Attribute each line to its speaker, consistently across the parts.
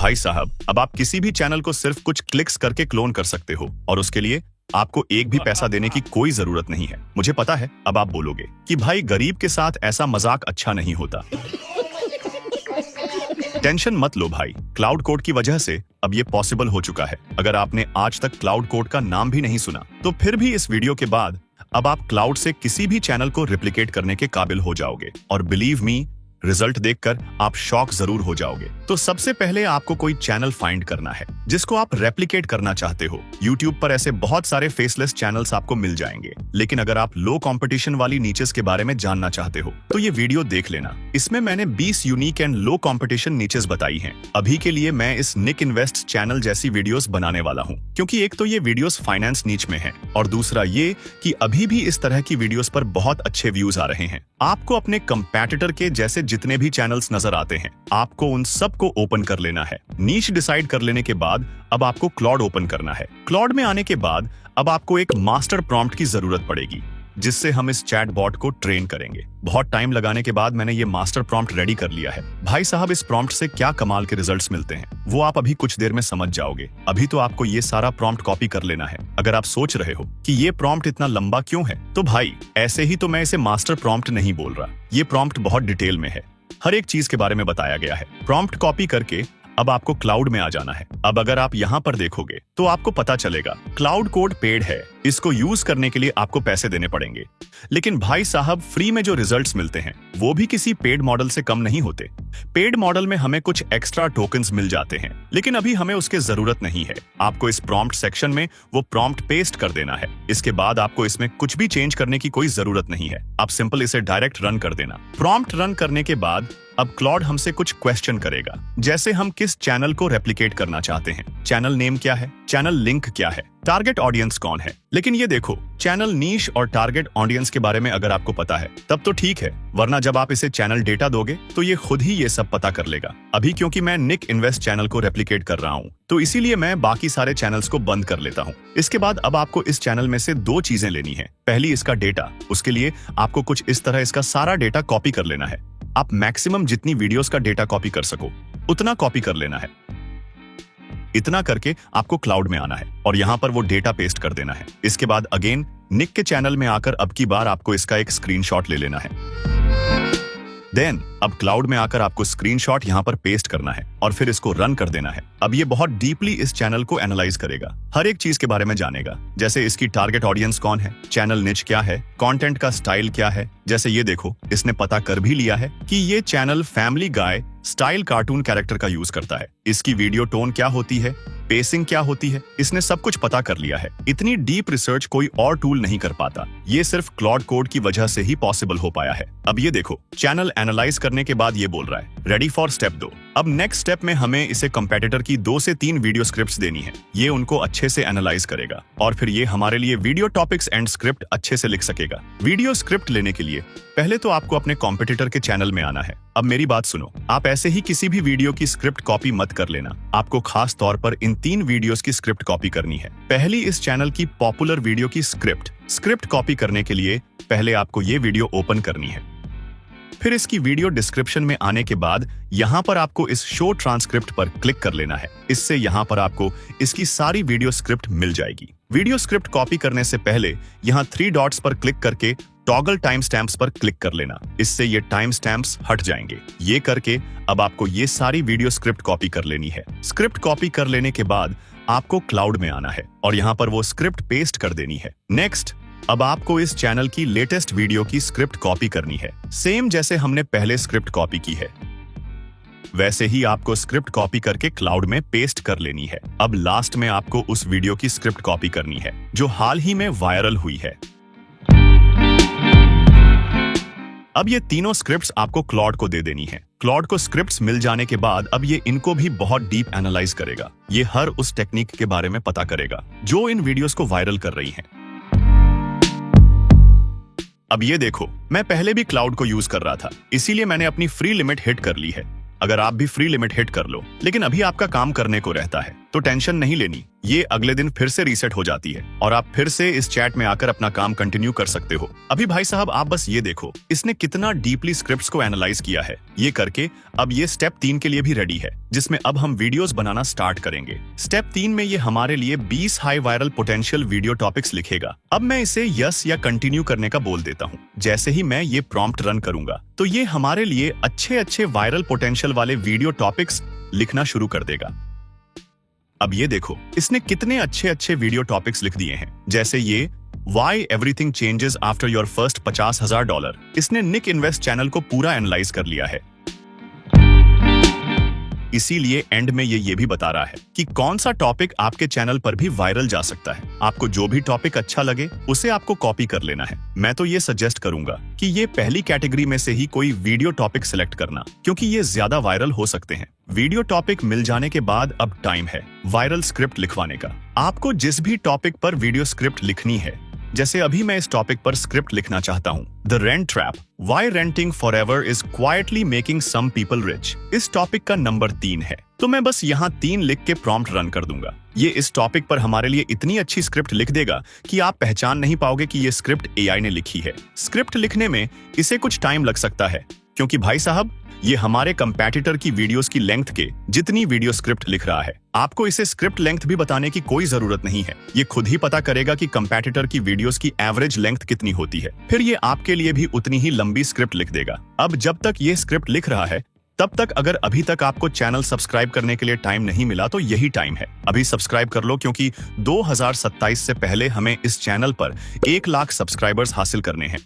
Speaker 1: भाई साहब, अब आप किसी भी चैनल को सिर्फ कुछ क्लिक्स करके क्लोन कर सकते हो और उसके लिए आपको एक भी पैसा देने की कोई जरूरत नहीं है। मुझे पता है अब आप बोलोगे कि भाई गरीब के साथ ऐसा मजाक अच्छा नहीं होता। टेंशन मत लो भाई, क्लाउड कोड की वजह से अब ये पॉसिबल हो चुका है। अगर आपने आज तक क्लाउड कोड का नाम भी नहीं सुना तो फिर भी इस वीडियो के बाद अब आप क्लाउड से किसी भी चैनल को रिप्लिकेट करने के काबिल हो जाओगे और बिलीव मी, रिजल्ट देखकर आप शॉक जरूर हो जाओगे। तो सबसे पहले आपको कोई चैनल फाइंड करना है जिसको आप रेप्लिकेट करना चाहते हो। YouTube पर ऐसे बहुत सारे फेसलेस चैनल्स आपको मिल जाएंगे, लेकिन अगर आप लो कंपटीशन वाली नीचेस के बारे में जानना चाहते हो तो ये वीडियो देख लेना। इसमें मैंने 20 unique and low competition niches बताई हैं। अभी के लिए मैं इस निक इन्वेस्ट चैनल जैसी वीडियोस बनाने वाला हूँ, क्योंकि एक तो ये वीडियोस फाइनेंस नीच में है और दूसरा ये कि अभी भी इस तरह की वीडियोस पर बहुत अच्छे व्यूज आ रहे हैं। आपको अपने कंपैटिटर के जैसे जितने भी चैनल्स नजर आते हैं, आपको उन सबको ओपन कर लेना है। नीश डिसाइड कर लेने के बाद अब आपको क्लॉड ओपन करना है। क्लॉड में आने के बाद अब आपको एक मास्टर प्रॉम्प्ट की जरूरत पड़ेगी जिससे हम इस चैट बॉट को ट्रेन करेंगे। बहुत टाइम लगाने के बाद मैंने ये मास्टर प्रॉम्प्ट रेडी कर लिया है। भाई साहब, इस प्रॉम्प्ट से क्या कमाल के रिजल्ट्स मिलते हैं वो आप अभी कुछ देर में समझ जाओगे। अभी तो आपको ये सारा प्रॉम्प्ट कॉपी कर लेना है। अगर आप सोच रहे हो कि ये प्रॉम्प्ट इतना लंबा क्यों है, तो भाई ऐसे ही तो मैं इसे मास्टर प्रॉम्प्ट नहीं बोल रहा। ये प्रॉम्प्ट बहुत डिटेल में है, हर एक चीज के बारे में बताया गया है। प्रॉम्प्ट कॉपी करके अब आपको क्लाउड में आ जाना है। अब अगर आप यहाँ पर देखोगे तो आपको पता चलेगा क्लाउड कोड पेड है, इसको यूज करने के लिए आपको पैसे देने पड़ेंगे। लेकिन भाई साहब, फ्री में जो रिजल्ट्स मिलते हैं वो भी किसी पेड मॉडल से कम नहीं होते। पेड मॉडल में हमें कुछ एक्स्ट्रा टोकन्स मिल जाते हैं, लेकिन अभी हमें उसके जरूरत नहीं है। आपको इस प्रॉम्प्ट सेक्शन में वो प्रॉम्प्ट पेस्ट कर देना है। इसके बाद आपको इसमें कुछ भी चेंज करने की कोई जरूरत नहीं है। आप सिंपल इसे डायरेक्ट रन कर देना। प्रॉम्प्ट रन करने के बाद अब क्लॉड हमसे कुछ क्वेश्चन करेगा, जैसे हम किस चैनल को रेप्लिकेट करना चाहते हैं, चैनल नेम क्या है, चैनल लिंक क्या है, टारगेट ऑडियंस कौन है। लेकिन ये देखो, चैनल नीश और टारगेट ऑडियंस के बारे में अगर आपको पता है तब तो ठीक है, वरना जब आप इसे चैनल डेटा दोगे तो ये खुद ही ये सब पता कर लेगा। अभी क्योंकि मैं निक इन्वेस्ट चैनल को रेप्लिकेट कर रहा हूँ तो इसीलिए मैं बाकी सारे चैनल्स को बंद कर लेता हूँ। इसके बाद अब आपको इस चैनल में से दो चीजें लेनी है। पहली इसका डेटा, उसके लिए आपको कुछ इस तरह इसका सारा डेटा कॉपी कर लेना है। आप मैक्सिमम जितनी वीडियोस का डेटा कॉपी कर सको उतना कॉपी कर लेना है। इतना करके आपको क्लाउड में आना है और यहाँ पर वो डेटा पेस्ट कर देना है। इसके बाद अगेन निक के चैनल में आकर अब की बार आपको इसका एक स्क्रीनशॉट ले लेना है। देन अब क्लाउड में आकर आपको स्क्रीनशॉट यहाँ पर पेस्ट करना है और फिर इसको रन कर देना है। अब ये बहुत डीपली इस चैनल को एनालाइज करेगा, हर एक चीज के बारे में जानेगा, जैसे इसकी टारगेट ऑडियंस कौन है, चैनल निच क्या है, कंटेंट का स्टाइल क्या है। जैसे ये देखो, इसने पता कर भी लिया है कि ये चैनल फैमिली गाय स्टाइल कार्टून कैरेक्टर का यूज करता है। इसकी वीडियो टोन क्या होती है, पेसिंग क्या होती है, इसने सब कुछ पता कर लिया है। इतनी डीप रिसर्च कोई और टूल नहीं कर पाता। ये सिर्फ क्लॉड कोड की वजह से ही पॉसिबल हो पाया है। अब ये देखो, चैनल एनालाइज करने के बाद ये बोल रहा है रेडी फॉर स्टेप 2। अब नेक्स्ट स्टेप में हमें इसे कंपेटिटर की 2 से 3 वीडियो स्क्रिप्ट्स देनी है। ये उनको अच्छे से एनालाइज करेगा और फिर ये हमारे लिए वीडियो टॉपिक्स एंड स्क्रिप्ट अच्छे से लिख सकेगा। वीडियो स्क्रिप्ट लेने के लिए पहले तो आपको अपने कॉम्पिटिटर के चैनल में आना है। अब मेरी बात सुनो, आप ऐसे ही किसी भी वीडियो की स्क्रिप्ट कॉपी मत कर लेना। आपको खास तौर पर इन 3 वीडियोस की स्क्रिप्ट कॉपी करनी है। पहली, इस चैनल की पॉपुलर वीडियो की स्क्रिप्ट कॉपी करने के लिए पहले आपको ये वीडियो ओपन करनी है। फिर इसकी वीडियो डिस्क्रिप्शन में आने के बाद यहाँ पर आपको इस शो ट्रांसक्रिप्ट पर क्लिक कर लेना है। इससे यहाँ पर आपको इसकी सारी वीडियो स्क्रिप्ट मिल जाएगी। वीडियो स्क्रिप्ट कॉपी करने से पहले यहाँ 3 डॉट्स पर क्लिक करके टॉगल टाइम स्टैम्प्स पर क्लिक कर लेना। इससे ये टाइम स्टैम्प्स हट जाएंगे। ये करके अब आपको ये सारी वीडियो स्क्रिप्ट कॉपी कर लेनी है। स्क्रिप्ट कॉपी कर लेने के बाद आपको क्लाउड में आना है और यहाँ पर वो स्क्रिप्ट पेस्ट कर देनी है। नेक्स्ट, अब आपको इस चैनल की लेटेस्ट वीडियो की स्क्रिप्ट कॉपी करनी है। सेम जैसे हमने पहले स्क्रिप्ट कॉपी की है वैसे ही आपको स्क्रिप्ट कॉपी करके क्लाउड में पेस्ट कर लेनी है। अब लास्ट में आपको उस वीडियो की स्क्रिप्ट कॉपी करनी है जो हाल ही में वायरल हुई है। अब ये तीनों स्क्रिप्ट्स आपको क्लॉड को दे देनी है। क्लॉड को स्क्रिप्ट्स मिल जाने के बाद अब ये इनको भी बहुत डीप एनालाइज करेगा। ये हर उस टेक्निक के बारे में पता करेगा जो इन वीडियोस को वायरल कर रही हैं। अब ये देखो, मैं पहले भी क्लाउड को यूज कर रहा था, इसीलिए मैंने अपनी फ्री लिमिट हिट कर ली है। अगर आप भी फ्री लिमिट हिट कर लो, लेकिन अभी आपका काम करने को रहता है। तो टेंशन नहीं लेनी, ये अगले दिन फिर से रीसेट हो जाती है और आप फिर से इस चैट में आकर अपना काम कंटिन्यू कर सकते हो। अभी भाई साहब आप बस ये देखो, इसने कितना डीपली स्क्रिप्ट्स को एनालाइज किया है। ये करके अब ये स्टेप 3 के लिए भी रेडी है, जिसमें अब हम वीडियोस बनाना स्टार्ट करेंगे। स्टेप 3 में ये हमारे लिए 20 high viral potential video topics लिखेगा। अब मैं इसे यस या कंटिन्यू करने का बोल देता हूँ। जैसे ही मैं ये प्रॉम्प्ट रन करूंगा तो ये हमारे लिए अच्छे वायरल पोटेंशियल वाले वीडियो टॉपिक्स लिखना शुरू कर देगा। अब ये देखो, इसने कितने अच्छे वीडियो टॉपिक्स लिख दिए हैं। जैसे ये Why everything changes after your first $50,000। इसने निक इन्वेस्ट चैनल को पूरा एनालाइज कर लिया है। इसीलिए एंड में ये भी बता रहा है कि कौन सा टॉपिक आपके चैनल पर भी वायरल जा सकता है। आपको जो भी टॉपिक अच्छा लगे उसे आपको कॉपी कर लेना है। मैं तो ये सजेस्ट करूंगा कि ये पहली कैटेगरी में से ही कोई वीडियो टॉपिक सिलेक्ट करना, क्योंकि ये ज्यादा वायरल हो सकते हैं। वीडियो टॉपिक मिल जाने के बाद अब टाइम है वायरल स्क्रिप्ट लिखवाने का। आपको जिस भी टॉपिक पर वीडियो स्क्रिप्ट लिखनी है, जैसे अभी मैं इस टॉपिक पर स्क्रिप्ट लिखना चाहता हूँ, the rent trap, why renting forever is quietly making some people rich. इस टॉपिक का नंबर 3 है, तो मैं बस यहाँ 3 लिख के प्रॉम्प्ट रन कर दूंगा। ये इस टॉपिक पर हमारे लिए इतनी अच्छी स्क्रिप्ट लिख देगा कि आप पहचान नहीं पाओगे कि ये स्क्रिप्ट एआई ने लिखी है। स्क्रिप्ट लिखने में इसे कुछ टाइम लग सकता है, क्योंकि भाई साहब ये हमारे कंपैटिटर की वीडियोस की लेंथ के जितनी वीडियो स्क्रिप्ट लिख रहा है। आपको इसे स्क्रिप्ट लेंथ भी बताने की कोई जरूरत नहीं है। ये खुद ही पता करेगा कि कंपैटिटर की वीडियोस की एवरेज लेंथ कितनी होती है, फिर ये आपके लिए भी उतनी ही लंबी स्क्रिप्ट लिख देगा। अब जब तक ये स्क्रिप्ट लिख रहा है, तब तक अगर अभी तक आपको चैनल सब्सक्राइब करने के लिए टाइम नहीं मिला तो यही टाइम है। अभी सब्सक्राइब कर लो, क्योंकि 2027 से पहले हमें इस चैनल पर 1 लाख सब्सक्राइबर्स हासिल करने हैं।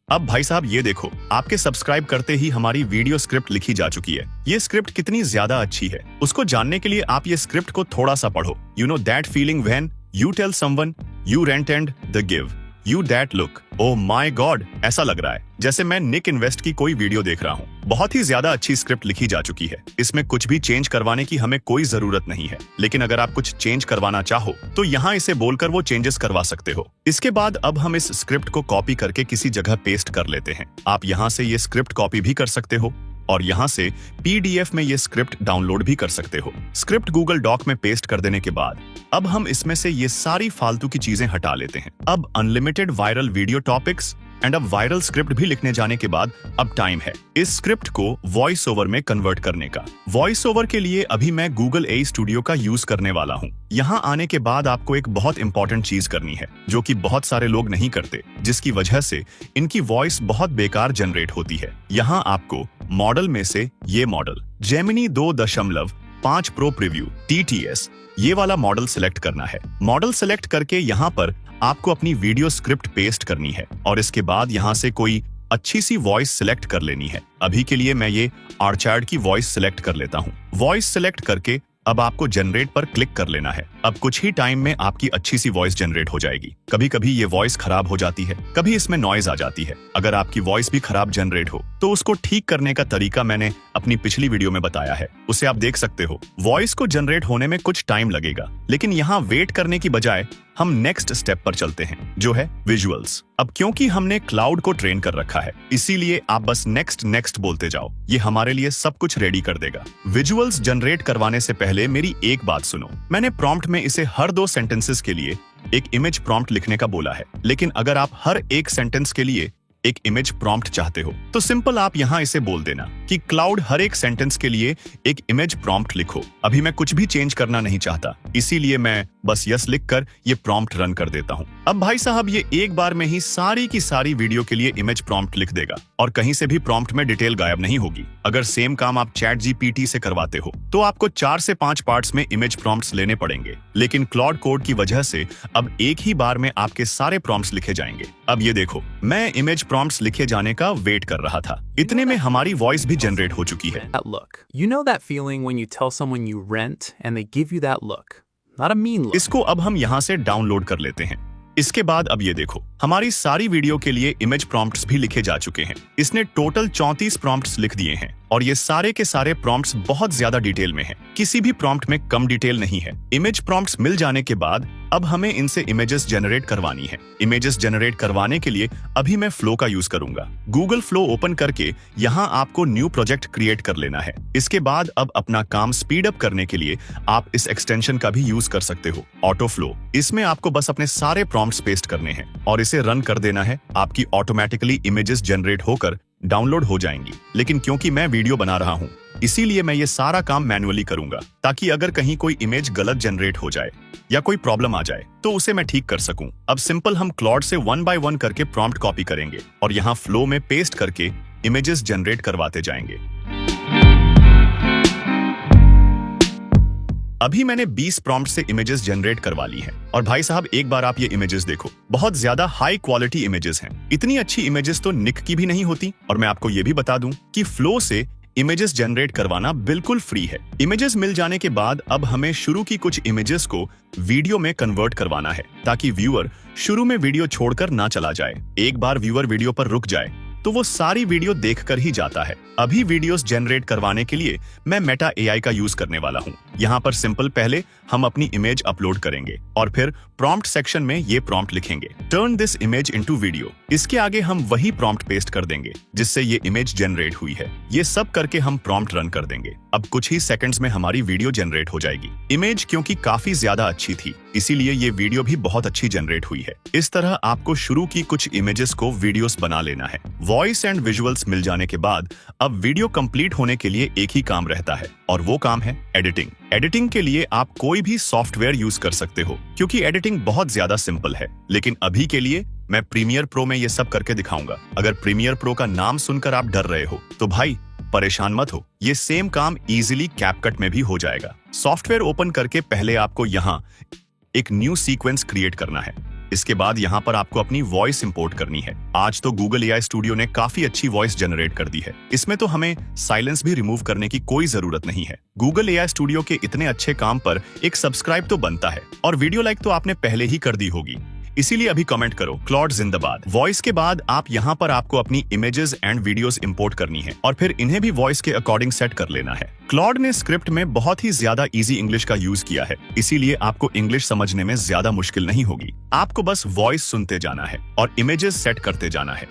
Speaker 1: अब भाई साहब ये देखो, आपके सब्सक्राइब करते ही हमारी वीडियो स्क्रिप्ट लिखी जा चुकी है। ये स्क्रिप्ट कितनी ज्यादा अच्छी है, उसको जानने के लिए आप ये स्क्रिप्ट को थोड़ा सा पढ़ो। You know that feeling when you tell someone you rent and they give you that look, oh my God, ऐसा लग रहा है जैसे मैं निक इन्वेस्ट की कोई वीडियो देख रहा हूँ। बहुत ही ज्यादा अच्छी स्क्रिप्ट लिखी जा चुकी है। इसमें कुछ भी चेंज करवाने की हमें कोई जरूरत नहीं है, लेकिन अगर आप कुछ चेंज करवाना चाहो तो यहाँ इसे बोलकर वो चेंजेस करवा सकते हो। इसके बाद अब हम इस स्क्रिप्ट को कॉपी करके किसी जगह पेस्ट कर लेते हैं। आप यहाँ से ये स्क्रिप्ट कॉपी भी कर सकते हो और यहाँ से PDF में ये स्क्रिप्ट डाउनलोड भी कर सकते हो। स्क्रिप्ट गूगल डॉक में पेस्ट कर देने के बाद अब हम इसमें से ये सारी फालतू की चीजें हटा लेते हैं। अब unlimited viral video topics and अब वायरल स्क्रिप्ट भी लिखने जाने के बाद अब टाइम है इस स्क्रिप्ट को वॉइस ओवर में कन्वर्ट करने का। वॉइस ओवर के लिए अभी मैं गूगल AI स्टूडियो का यूज करने वाला हूँ। यहाँ आने के बाद आपको एक बहुत इंपॉर्टेंट चीज करनी है, जो कि बहुत सारे लोग नहीं करते, जिसकी वजह से इनकी वॉइस बहुत बेकार जनरेट होती है। यहाँ आपको मॉडल में से ये model Gemini 2.5 pro preview TTS ये वाला मॉडल सिलेक्ट करना है। मॉडल सिलेक्ट करके यहाँ पर आपको अपनी वीडियो स्क्रिप्ट पेस्ट करनी है और इसके बाद यहाँ से कोई अच्छी सी वॉइस सिलेक्ट कर लेनी है। अभी के लिए मैं ये आर्चार्ड की वॉइस सिलेक्ट कर लेता हूँ। वॉइस सिलेक्ट करके अब आपको जनरेट पर क्लिक कर लेना है। अब कुछ ही टाइम में आपकी अच्छी सी वॉइस जनरेट हो जाएगी। कभी कभी ये वॉइस खराब हो जाती है, कभी इसमें नॉइज आ जाती है। अगर आपकी वॉइस भी खराब जनरेट हो तो उसको ठीक करने का तरीका मैंने अपनी पिछली वीडियो में बताया है, उसे आप देख सकते हो। वॉइस को जनरेट होने में कुछ टाइम लगेगा, लेकिन यहाँ वेट करने की बजाय हम नेक्स्ट स्टेप पर चलते हैं, जो है विजुअल्स। अब क्योंकि हमने क्लाउड को ट्रेन कर रखा है, इसीलिए आप बस नेक्स्ट बोलते जाओ, ये हमारे लिए सब कुछ रेडी कर देगा। विजुअल्स जनरेट करवाने से पहले मेरी एक बात सुनो। मैंने प्रॉम्प्ट में इसे हर 2 सेंटेंसेस के लिए एक इमेज प्रॉम्प्ट लिखने का बोला है, लेकिन अगर आप हर एक सेंटेंस के लिए एक इमेज प्रॉम्प्ट चाहते हो तो सिंपल आप यहाँ इसे बोल देना कि क्लाउड हर एक सेंटेंस के लिए एक इमेज प्रॉम्प्ट लिखो। अभी मैं कुछ भी चेंज करना नहीं चाहता, इसीलिए मैं बस यस लिखकर ये प्रॉम्प्ट रन कर देता हूँ। अब भाई साहब ये एक बार में ही सारी की सारी वीडियो के लिए इमेज प्रॉम्प्ट लिख देगा और कहीं से भी प्रॉम्प्ट में डिटेल गायब नहीं होगी। अगर सेम काम आप ChatGPT से करवाते हो तो आपको 4 से 5 पार्ट्स में इमेज प्रॉम्प्ट्स लेने पड़ेंगे, लेकिन क्लाउड कोड की वजह से अब एक ही बार में आपके सारे प्रॉम्प्ट्स लिखे जाएंगे। अब ये देखो, मैं इमेज प्रॉम्प्ट्स लिखे जाने का वेट कर रहा था, इतने में हमारी वॉइस भी जनरेट हो चुकी है।
Speaker 2: Look, you know that feeling when you tell someone you rent and they give you that look, not a mean look.
Speaker 1: इसको अब हम यहाँ से डाउनलोड कर लेते हैं। इसके बाद अब ये देखो, हमारी सारी वीडियो के लिए इमेज प्रॉम्प्ट्स भी लिखे जा चुके हैं। इसने टोटल 34 प्रॉम्प्ट्स लिख दिए हैं और ये सारे के सारे प्रॉम्प्ट्स बहुत ज्यादा डिटेल में हैं। किसी भी प्रॉम्प्ट में कम डिटेल नहीं है। इमेज प्रॉम्प्ट्स मिल जाने के बाद अब हमें इनसे इमेजेस जनरेट करवानी है। इमेजेस जनरेट करवाने के लिए अभी मैं फ्लो का यूज करूंगा। गूगल फ्लो ओपन करके यहाँ आपको न्यू प्रोजेक्ट क्रिएट कर लेना है। इसके बाद अब अपना काम स्पीड अप करने के लिए आप इस एक्सटेंशन का भी यूज कर सकते हो, ऑटो फ्लो। इसमें आपको बस अपने सारे प्रॉम्प्ट्स पेस्ट करने हैं और इसे रन कर देना है। आपकी ऑटोमेटिकली इमेजेस जनरेट होकर डाउनलोड हो जाएंगी। लेकिन क्योंकि मैं वीडियो बना रहा हूं, इसीलिए मैं ये सारा काम मैन्युअली करूंगा, ताकि अगर कहीं कोई इमेज गलत जनरेट हो जाए या कोई प्रॉब्लम आ जाए तो उसे मैं ठीक कर सकूं। अब सिंपल हम क्लॉड से 1 बाय 1 करके प्रॉम्प्ट कॉपी करेंगे और यहाँ फ्लो में पेस्ट करके इमेजेस जनरेट करवाते जाएंगे। अभी मैंने 20 प्रॉम्प्ट से इमेजेस जनरेट करवा ली हैं और भाई साहब एक बार आप ये इमेजेस देखो, बहुत ज्यादा हाई क्वालिटी इमेजेस हैं। इतनी अच्छी इमेजेस तो निक की भी नहीं होती। और मैं आपको ये भी बता दूं कि फ्लो से इमेजेस जनरेट करवाना बिल्कुल फ्री है। इमेजेस मिल जाने के बाद अब हमें शुरू की कुछ इमेजेस को वीडियो में कन्वर्ट करवाना है, ताकि व्यूअर शुरू में वीडियो छोड़कर ना चला जाए। एक बार व्यूअर वीडियो पर रुक जाए तो वो सारी वीडियो देखकर ही जाता है। अभी वीडियोस जनरेट करवाने के लिए मैं मेटा एआई का यूज करने वाला हूँ। यहाँ पर सिंपल पहले हम अपनी इमेज अपलोड करेंगे और फिर प्रॉम्प्ट सेक्शन में ये प्रॉम्प्ट लिखेंगे, turn this image into video. इसके आगे हम वही प्रॉम्प्ट पेस्ट कर देंगे जिससे ये इमेज जनरेट हुई है। ये सब करके हम प्रॉम्प्ट रन कर देंगे। अब कुछ ही सेकंड्स में हमारी वीडियो जनरेट हो जाएगी। इमेज क्योंकि काफी ज्यादा अच्छी थी, इसीलिए ये वीडियो भी बहुत अच्छी जनरेट हुई है। इस तरह आपको शुरू की कुछ इमेजेस को वीडियोस बना लेना है। वॉइस एंड विजुअल्स मिल जाने के बाद अब वीडियो कंप्लीट होने के लिए एक ही काम रहता है और वो काम है एडिटिंग। एडिटिंग के लिए आप कोई भी सॉफ्टवेयर यूज कर सकते हो, क्योंकि एडिटिंग बहुत ज्यादा सिंपल है। लेकिन अभी के लिए मैं प्रीमियर प्रो में ये सब करके दिखाऊंगा। अगर प्रीमियर प्रो का नाम सुनकर आप डर रहे हो तो भाई परेशान मत हो, ये सेम काम इजीली कैपकट में भी हो जाएगा। सॉफ्टवेयर ओपन करके पहले आपको यहाँ एक न्यू सीक्वेंस क्रिएट करना है। इसके बाद यहाँ पर आपको अपनी वॉइस इंपोर्ट करनी है। आज तो गूगल एआई स्टूडियो ने काफी अच्छी वॉइस जनरेट कर दी है। इसमें तो हमें साइलेंस भी रिमूव करने की कोई जरूरत नहीं है। गूगल एआई स्टूडियो के इतने अच्छे काम पर एक सब्सक्राइब तो बनता है और वीडियो लाइक तो आपने पहले ही कर दी होगी, इसीलिए अभी कमेंट करो क्लॉड जिंदाबाद। वॉइस के बाद आप यहाँ पर आपको अपनी इमेजेस एंड वीडियोस इंपोर्ट करनी है और फिर इन्हें भी वॉइस के अकॉर्डिंग सेट कर लेना है। क्लॉड ने स्क्रिप्ट में बहुत ही ज्यादा इजी इंग्लिश का यूज किया है, इसीलिए आपको इंग्लिश समझने में ज्यादा मुश्किल नहीं होगी। आपको बस वॉइस सुनते जाना है और इमेजेस सेट करते जाना है।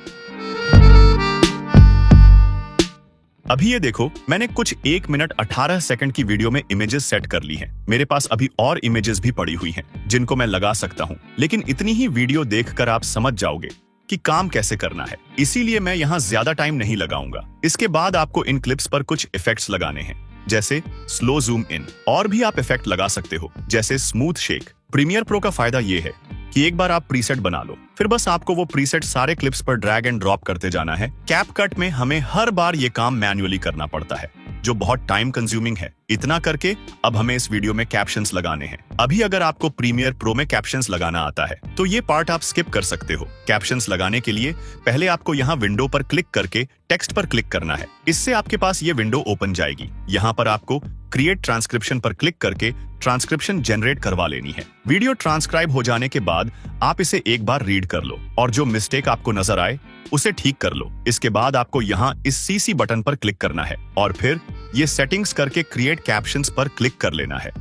Speaker 1: अभी ये देखो, मैंने कुछ 1 मिनट 18 सेकंड की वीडियो में इमेजेस सेट कर ली हैं। मेरे पास अभी और इमेजेस भी पड़ी हुई हैं जिनको मैं लगा सकता हूं, लेकिन इतनी ही वीडियो देखकर आप समझ जाओगे कि काम कैसे करना है, इसीलिए मैं यहाँ ज्यादा टाइम नहीं लगाऊंगा। इसके बाद आपको इन क्लिप्स पर कुछ इफेक्ट्स लगाने हैं, जैसे स्लो जूम इन। और भी आप इफेक्ट लगा सकते हो, जैसे स्मूथ शेक। प्रीमियर प्रो का फायदा ये है कि एक बार आप प्रीसेट बना लो, फिर बस आपको वो प्रीसेट सारे क्लिप्स पर ड्रैग एंड ड्रॉप करते जाना है। कैपकट में हमें हर बार ये काम मैन्युअली करना पड़ता है, जो बहुत टाइम कंज्यूमिंग है। इतना करके अब हमें इस वीडियो में कैप्शंस लगाने हैं। अभी अगर आपको प्रीमियर प्रो में कैप्शंस लगाना आता है तो ये पार्ट आप स्किप कर सकते हो। कैप्शंस लगाने के लिए पहले आपको यहाँ विंडो पर क्लिक करके टेक्स्ट पर क्लिक करना है। इससे आपके पास ये विंडो ओपन जाएगी। यहाँ पर आपको क्रिएट ट्रांसक्रिप्शन पर क्लिक करके ट्रांसक्रिप्शन जनरेट करवा लेनी है। वीडियो ट्रांसक्राइब हो जाने के बाद आप इसे एक बार रीड कर लो और जो मिस्टेक आपको नजर आए उसे ठीक कर लो। इसके बाद आपको यहाँ इस सीसी बटन पर क्लिक करना है और फिर ये सेटिंग्स करके क्रिएट कैप्शंस पर क्लिक कर लेना है।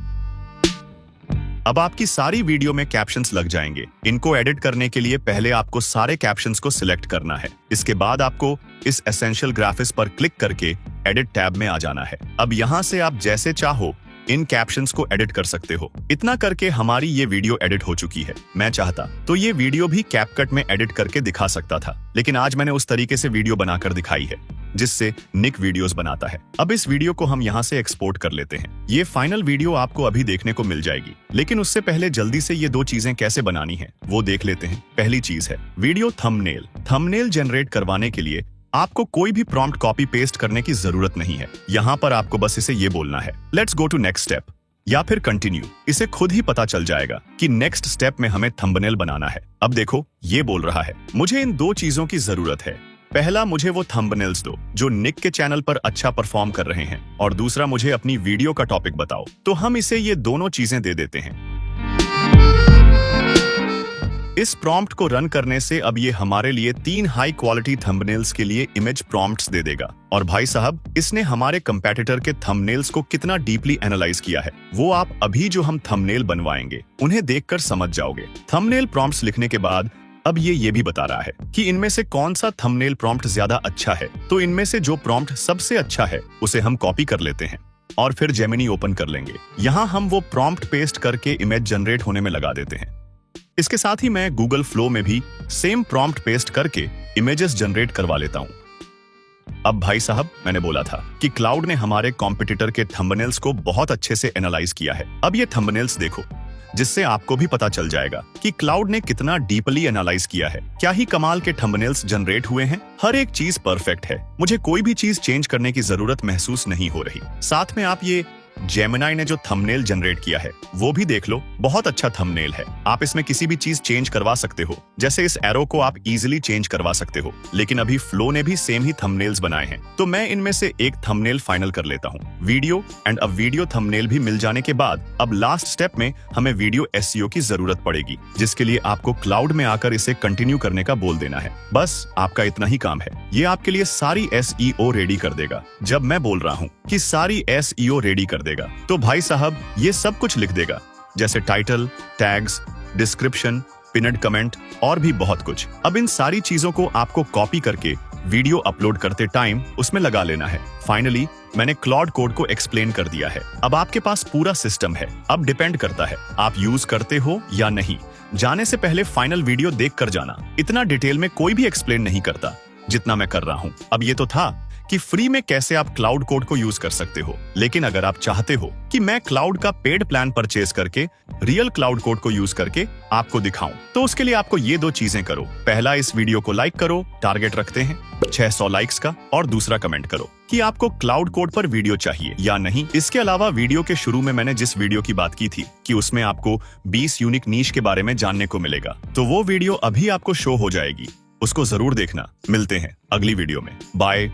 Speaker 1: अब आपकी सारी वीडियो में कैप्शंस लग जाएंगे। इनको एडिट करने के लिए पहले आपको सारे कैप्शंस को सिलेक्ट करना है। इसके बाद आपको इस एसेंशियल ग्राफिक्स पर क्लिक करके एडिट टैब में आ जाना है। अब यहाँ से आप जैसे चाहो इन कैप्शंस को एडिट कर सकते हो। इतना करके हमारी ये वीडियो एडिट हो चुकी है। मैं चाहता तो ये वीडियो भी कैपकट में एडिट करके दिखा सकता था, लेकिन आज मैंने उस तरीके से वीडियो बनाकर दिखाई है जिससे निक वीडियोस बनाता है। अब इस वीडियो को हम यहाँ से एक्सपोर्ट कर लेते हैं। ये फाइनल वीडियो आपको अभी देखने को मिल जाएगी, लेकिन उससे पहले जल्दी से ये 2 चीजें कैसे बनानी है वो देख लेते हैं। पहली चीज है वीडियो थंबनेल। थंबनेल जनरेट करवाने के लिए आपको कोई भी प्रॉम्प्ट कॉपी पेस्ट करने की जरूरत नहीं है। यहाँ पर आपको बस इसे ये बोलना है, let's go to next step या फिर कंटिन्यू। इसे खुद ही पता चल जाएगा कि नेक्स्ट स्टेप में हमें थंबनेल बनाना है। अब देखो ये बोल रहा है मुझे इन 2 चीजों की जरूरत है। पहला, मुझे वो थंबनेल्स दो जो निक के चैनल पर अच्छा परफॉर्म कर रहे हैं, और दूसरा, मुझे अपनी वीडियो का टॉपिक बताओ। तो हम इसे ये दोनों चीजें दे देते हैं। इस प्रॉम्प्ट को रन करने से अब ये हमारे लिए 3 हाई क्वालिटी थंबनेल्स के लिए इमेज प्रॉम्प्ट्स दे देगा। और भाई साहब, इसने हमारे कंपेटिटर के थंबनेल्स को कितना डीपली एनालाइज किया है वो आप अभी जो हम थंबनेल बनवाएंगे उन्हें देखकर समझ जाओगे। थंबनेल प्रॉम्प्ट्स लिखने के बाद अब ये भी बता रहा है कि इनमें से कौन सा थंबनेल प्रॉम्प्ट ज्यादा अच्छा है। तो इनमें से जो प्रॉम्प्ट सबसे अच्छा है उसे हम कॉपी कर लेते हैं और फिर जेमिनी ओपन कर लेंगे। यहाँ हम वो प्रॉम्प्ट पेस्ट करके इमेज जनरेट होने में लगा देते हैं। इसके साथ ही मैं गूगल फ्लो में भी सेम प्रॉम्प्ट पेस्ट करके इमेजेस जनरेट करवा लेता हूं। अब भाई साहब, मैंने बोला था कि क्लाउड ने हमारे कॉम्पिटिटर के थंबनेल्स को बहुत अच्छे से एनालाइज किया है। अब ये थंबनेल्स देखो, जिससे आपको भी पता चल जाएगा कि क्लाउड ने कितना डीपली एनालाइज किया है। क्या ही कमाल के थंबनेल्स जनरेट हुए हैं। हर एक चीज परफेक्ट है, मुझे कोई भी चीज चेंज करने की जरूरत महसूस नहीं हो रही। साथ में आप ये जेमिनी ने जो थंबनेल जनरेट किया है वो भी देख लो, बहुत अच्छा थंबनेल है। आप इसमें किसी भी चीज चेंज करवा सकते हो, जैसे इस एरो को आप इजीली चेंज करवा सकते हो। लेकिन अभी फ्लो ने भी सेम ही थंबनेल्स बनाए हैं, तो मैं इनमें से एक थंबनेल फाइनल कर लेता हूँ। वीडियो एंड अब वीडियो थंबनेल भी मिल जाने के बाद अब लास्ट स्टेप में हमें वीडियो एसईओ की जरूरत पड़ेगी, जिसके लिए आपको क्लाउड में आकर इसे कंटिन्यू करने का बोल देना है। बस आपका इतना ही काम है। ये आपके लिए सारी एसईओ रेडी कर देगा। जब मैं बोल रहा हूँ कि सारी एसईओ रेडी कर देगा, तो भाई साहब ये सब कुछ लिख देगा, जैसे टाइटल, टैग्स, डिस्क्रिप्शन, पिनड कमेंट और भी बहुत कुछ। अब इन सारी चीजों को आपको कॉपी करके वीडियो अपलोड करते टाइम उसमें लगा लेना है। फाइनली मैंने क्लाउड कोड को एक्सप्लेन कर दिया है। अब आपके पास पूरा सिस्टम है। अब डिपेंड करता है आप यूज करते हो या नहीं। जाने से पहले फाइनल वीडियो देख कर जाना। इतना डिटेल में कोई भी एक्सप्लेन नहीं करता जितना मैं कर रहा हूँ। अब ये तो था कि फ्री में कैसे आप क्लाउड कोड को यूज कर सकते हो, लेकिन अगर आप चाहते हो कि मैं क्लाउड का पेड प्लान परचेज करके रियल क्लाउड कोड को यूज करके आपको दिखाऊं, तो उसके लिए आपको ये 2 चीजें करो। पहला, इस वीडियो को लाइक करो, टारगेट रखते हैं 600 लाइक्स का। और दूसरा, कमेंट करो कि आपको क्लाउड कोड पर वीडियो चाहिए या नहीं। इसके अलावा वीडियो के शुरू में मैंने जिस वीडियो की बात की थी कि उसमें आपको 20 यूनिक नीश के बारे में जानने को मिलेगा, तो वो वीडियो अभी आपको शो हो जाएगी, उसको जरूर देखना। मिलते हैं अगली वीडियो में। Bye.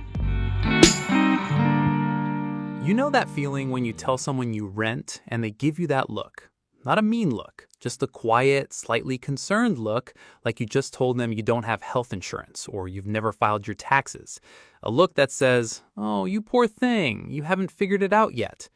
Speaker 2: You know that feeling when you tell someone you rent and they give you that look? Not a mean look, just a quiet, slightly concerned look, like you just told them you don't have health insurance or you've never filed your taxes. A look that says, "Oh, you poor thing, you haven't figured it out yet."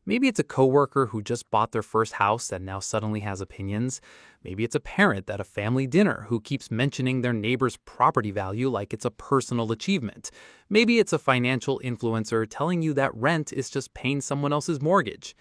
Speaker 2: Maybe it's a coworker who just bought their first house and now suddenly has opinions. Maybe it's a parent at a family dinner who keeps mentioning their neighbor's property value like it's a personal achievement. Maybe it's a financial influencer telling you that rent is just paying someone else's mortgage.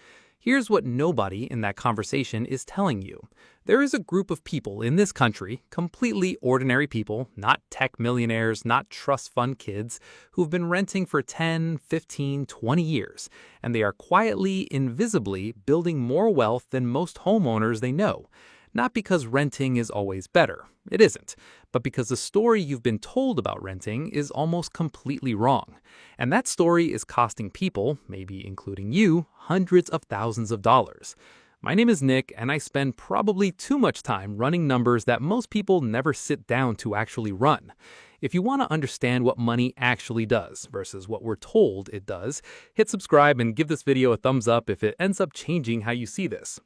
Speaker 2: Here's what nobody in that conversation is telling you. There is a group of people in this country, completely ordinary people, not tech millionaires, not trust fund kids, who've been renting for 10, 15, 20 years, and they are quietly, invisibly building more wealth than most homeowners they know. Not because renting is always better. It isn't. But because the story you've been told about renting is almost completely wrong. And that story is costing people, maybe including you, hundreds of thousands of dollars. My name is Nick, and I spend probably too much time running numbers that most people never sit down to actually run. If you want to understand what money actually does versus what we're told it does, hit subscribe and give this video a thumbs up if it ends up changing how you see this.